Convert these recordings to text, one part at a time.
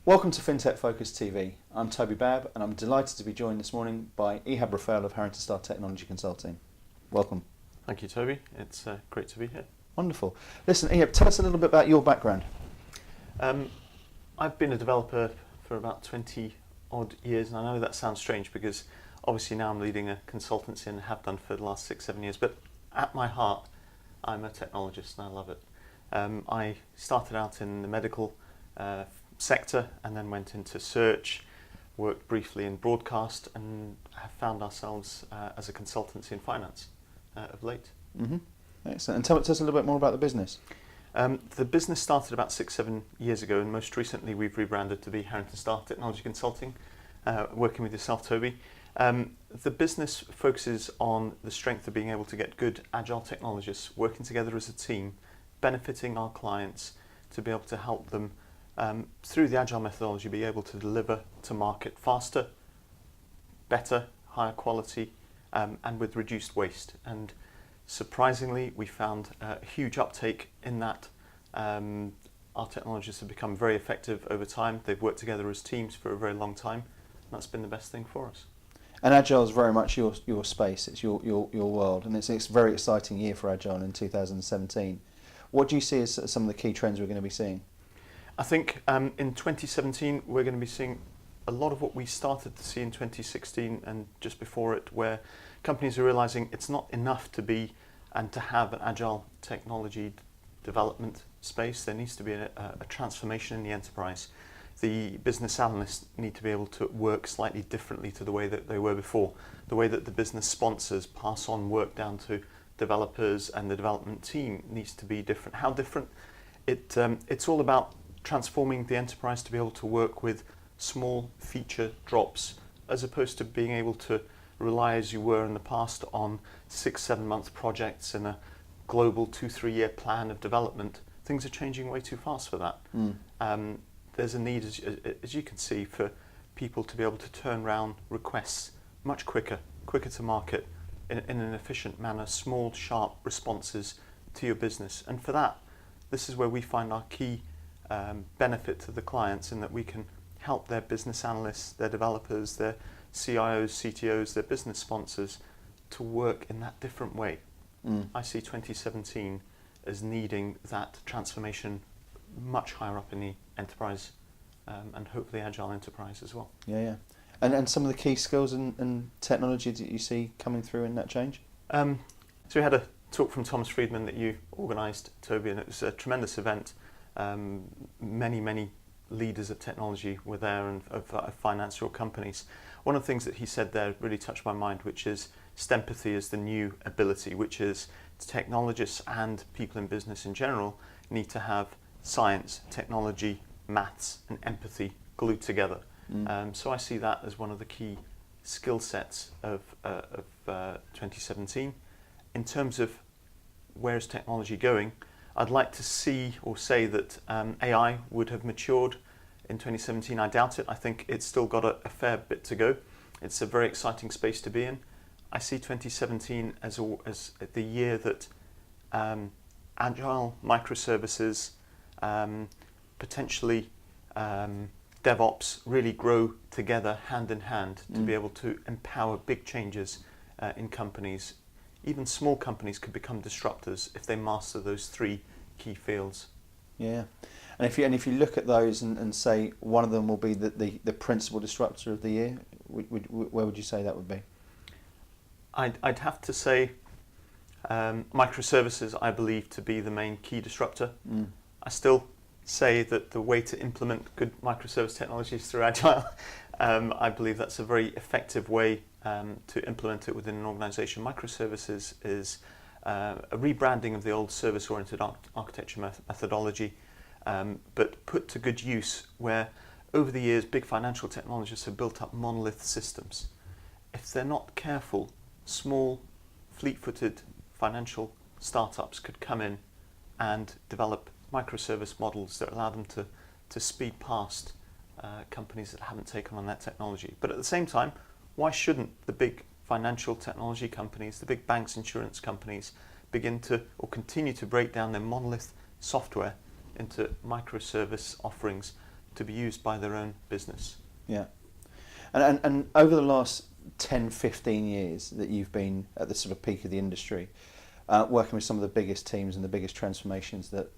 Welcome to FinTech Focus TV. I'm Toby Babb and I'm delighted to be joined this morning by Ehab Roufail of Harrington Star Technology Consulting. Welcome. Thank you, Toby. It's great to be here. Wonderful. Listen, Ehab, tell us a little bit about your background. I've been a developer for about 20 odd years, and I know that sounds strange because obviously now I'm leading a consultancy and have done for the last 6-7 years, but at my heart I'm a technologist and I love it. I started out in the medical sector and then went into search, worked briefly in broadcast, and have found ourselves as a consultancy in finance of late. Mm-hmm. Excellent. And tell us a little bit more about the business. The business started about 6-7 years ago, and most recently we've rebranded to be Harrington Star Technology Consulting, working with yourself, Toby. The business focuses on the strength of being able to get good agile technologists working together as a team, benefiting our clients to be able to help them through the agile methodology be able to deliver to market faster, better, higher quality, and with reduced waste. And surprisingly, we found a huge uptake in that. Our technologists have become very effective over time. They've worked together as teams for a very long time. And that's been the best thing for us. And Agile is very much your space, it's your world, and it's a very exciting year for Agile in 2017. What do you see as some of the key trends we're going to be seeing? I think in 2017 we're going to be seeing a lot of what we started to see in 2016 and just before it, where companies are realizing it's not enough to be and to have an agile technology development space. There needs to be a transformation in the enterprise. The business analysts need to be able to work slightly differently to the way that they were before. The way that the business sponsors pass on work down to developers and the development team needs to be different. How different? It's all about transforming the enterprise to be able to work with small feature drops as opposed to being able to rely as you were in the past on 6-7 month projects and a global 2-3 year plan of development. Things are changing way too fast for that. There's a need, as you can see, for people to be able to turn around requests much quicker to market in an efficient manner, small, sharp responses to your business. And for that, this is where we find our key benefit to the clients, in that we can help their business analysts, their developers, their CIOs, CTOs, their business sponsors to work in that different way. I see 2017 as needing that transformation much higher up in the enterprise, and hopefully agile enterprise as well. Yeah. And some of the key skills and technology that you see coming through in that change? So we had a talk from Thomas Friedman that you organised, Toby, and it was a tremendous event. Many leaders of technology were there, and of financial companies. One of the things that he said there really touched my mind, which is STEMpathy is the new ability, which is technologists and people in business in general need to have science, technology, maths and empathy glued together. So I see that as one of the key skill sets of 2017. In terms of where is technology going, I'd like to see or say that AI would have matured in 2017. I doubt it. I think it's still got a fair bit to go. It's a very exciting space to be in. I see 2017 as the year that agile microservices, potentially DevOps really grow together hand in hand to be able to empower big changes in companies. Even small companies could become disruptors if they master those 3 key fields. Yeah, and if you look at those and say one of them will be the principal disruptor of the year, where would you say that would be? I'd have to say microservices, I believe, to be the main key disruptor. I still say that the way to implement good microservice technology is through Agile. I believe that's a very effective way to implement it within an organization. Microservices is a rebranding of the old service-oriented architecture methodology, but put to good use, where over the years big financial technologists have built up monolith systems. If they're not careful, small, fleet-footed financial startups could come in and develop microservice models that allow them to speed past companies that haven't taken on that technology. But at the same time, why shouldn't the big financial technology companies, the big banks, insurance companies, begin to or continue to break down their monolith software into microservice offerings to be used by their own business. Yeah. And over the last 10, 15 years that you've been at the sort of peak of the industry, working with some of the biggest teams and the biggest transformations that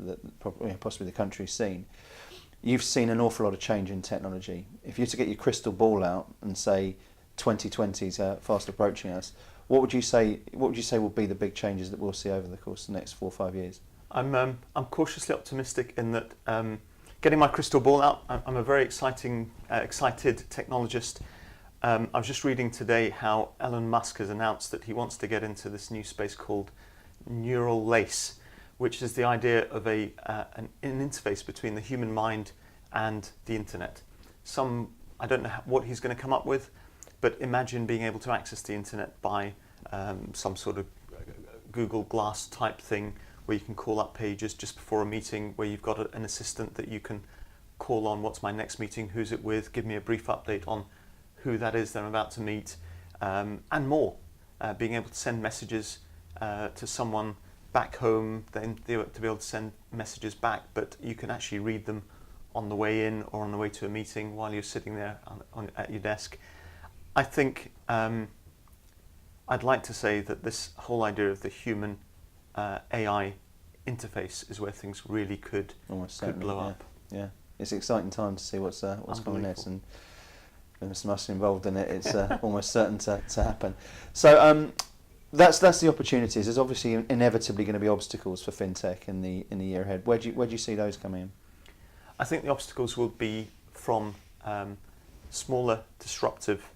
possibly the country's seen, you've seen an awful lot of change in technology. If you were to get your crystal ball out and say 2020 is fast approaching us, what would you say will be the big changes that we'll see over the course of the next 4 or 5 years? I'm cautiously optimistic in that, getting my crystal ball out, I'm a very excited technologist. I was just reading today how Elon Musk has announced that he wants to get into this new space called neural lace, which is the idea of an interface between the human mind and the internet. I don't know what he's going to come up with, but imagine being able to access the internet by some sort of Google Glass type thing, where you can call up pages just before a meeting, where you've got an assistant that you can call on, what's my next meeting, who's it with, give me a brief update on who that is that I'm about to meet, and more. Being able to send messages to someone back home, then to be able to send messages back, but you can actually read them on the way in or on the way to a meeting while you're sitting there at your desk. I think I'd like to say that this whole idea of the human AI interface is where things really could blow up. Yeah, it's an exciting time to see what's coming next, and Mr. Musk involved in it. It's almost certain to happen. So that's the opportunities. There's obviously inevitably going to be obstacles for FinTech in the year ahead. Where do you see those coming in? I think the obstacles will be from smaller, disruptive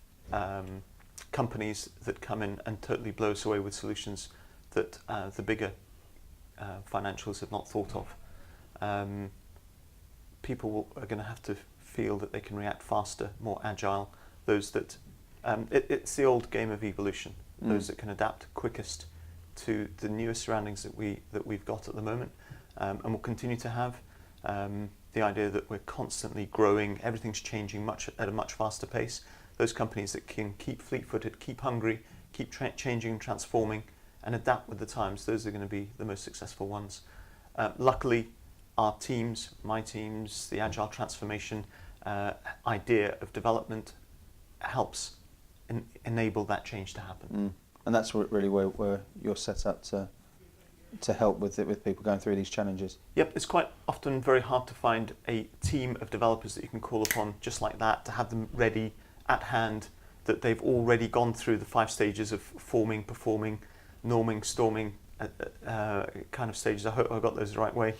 companies that come in and totally blow us away with solutions that the bigger financials have not thought of. People are going to have to feel that they can react faster, more agile. Those that it's the old game of evolution. Those that can adapt quickest to the newest surroundings that we've got at the moment, and will continue to have. The idea that we're constantly growing, everything's changing at a much faster pace. Those companies that can keep fleet-footed, keep hungry, keep changing, transforming, and adapt with the times, those are going to be the most successful ones. Luckily, our teams, my teams, the agile transformation idea of development helps enable that change to happen. And that's really where you're set up to help with people going through these challenges. Yep, it's quite often very hard to find a team of developers that you can call upon just like that, to have them ready at hand, that they've already gone through the 5 stages of forming, performing, norming, storming kind of stages. I hope I got those the right way.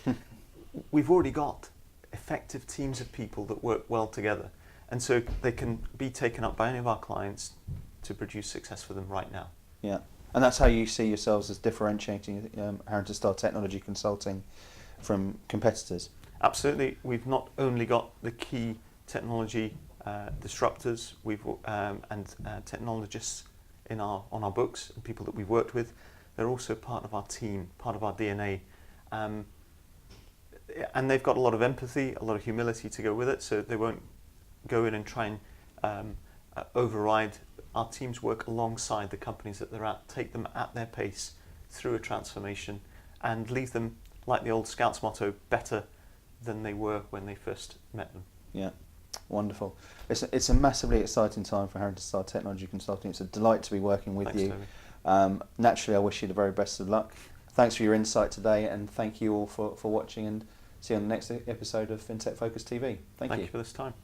We've already got effective teams of people that work well together, and so they can be taken up by any of our clients to produce success for them right now. Yeah, and that's how you see yourselves as differentiating Harrington Starr Technology Consulting from competitors. Absolutely. We've not only got the key technology disruptors and technologists on our books, and people that we've worked with. They're also part of our team, part of our DNA. And they've got a lot of empathy, a lot of humility to go with it, so they won't go in and try and override. Our teams work alongside the companies that they're at, take them at their pace through a transformation, and leave them, like the old Scouts motto, better than they were when they first met them. Yeah, wonderful. It's a massively exciting time for Harrington Starr Technology Consulting. It's a delight to be working with you. Naturally, I wish you the very best of luck. Thanks for your insight today, and thank you all for watching, and see you on the next episode of FinTech Focus TV. Thank you for this time.